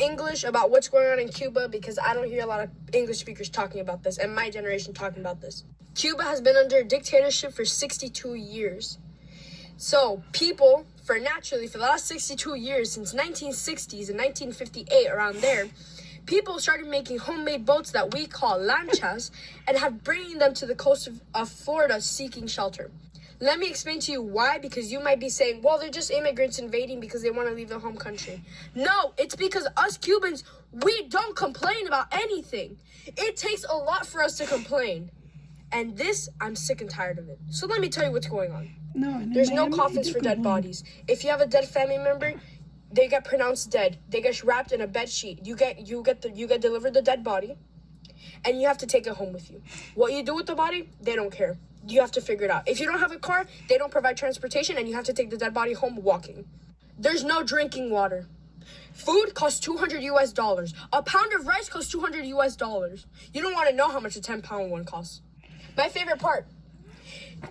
English about what's going on in Cuba because I don't hear a lot of English speakers talking about this and my generation talking about this. Cuba has been under a dictatorship for 62 years. So people, for the last 62 years, since 1960s and 1958, around there, people started making homemade boats that we call lanchas and have bringing them to the coast of Florida seeking shelter. Let me explain to you why, because you might be saying, well, they're just immigrants invading because they want to leave their home country. No, it's because us Cubans, we don't complain about anything. It takes a lot for us to complain. And this, I'm sick and tired of it. So let me tell you what's going on. There's no coffins for dead bodies. If you have a dead family member, they get pronounced dead. They get wrapped in a bed sheet. You get delivered the dead body, and you have to take it home with you. What you do with the body, they don't care. You have to figure it out. If you don't have a car, they don't provide transportation, and you have to take the dead body home walking. There's no drinking water. Food costs $200 US. A pound of rice costs $200 US. You don't want to know how much a 10-pound one costs. My favorite part,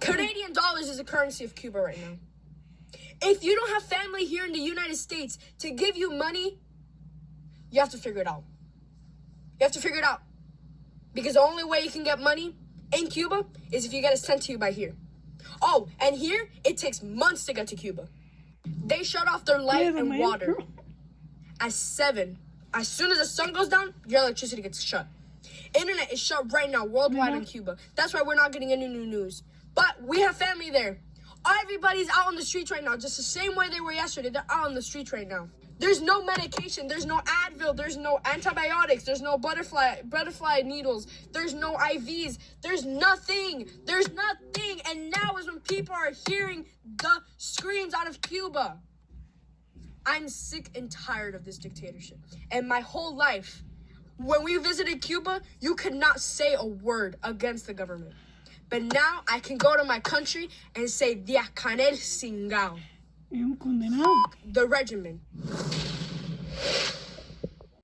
Canadian dollars is the currency of Cuba right now. If you don't have family here in the United States to give you money, you have to figure it out. You have to figure it out. Because the only way you can get money in Cuba is if you get it sent to you by here. Oh, and here, it takes months to get to Cuba. They shut off their light and water at 7. As soon as the sun goes down, your electricity gets shut. Internet is shut right now worldwide in Cuba. That's why we're not getting any new news. But we have family there. Everybody's out on the streets right now, just the same way they were yesterday. They're out on the streets right now. There's no medication. There's no Advil. There's no antibiotics. There's no butterfly needles. There's no IVs. There's nothing. There's nothing. And now is when people are hearing the screams out of Cuba. I'm sick and tired of this dictatorship. And my whole life, when we visited Cuba, you could not say a word against the government. But now I can go to my country and say, Dia Canel Singao. The regimen.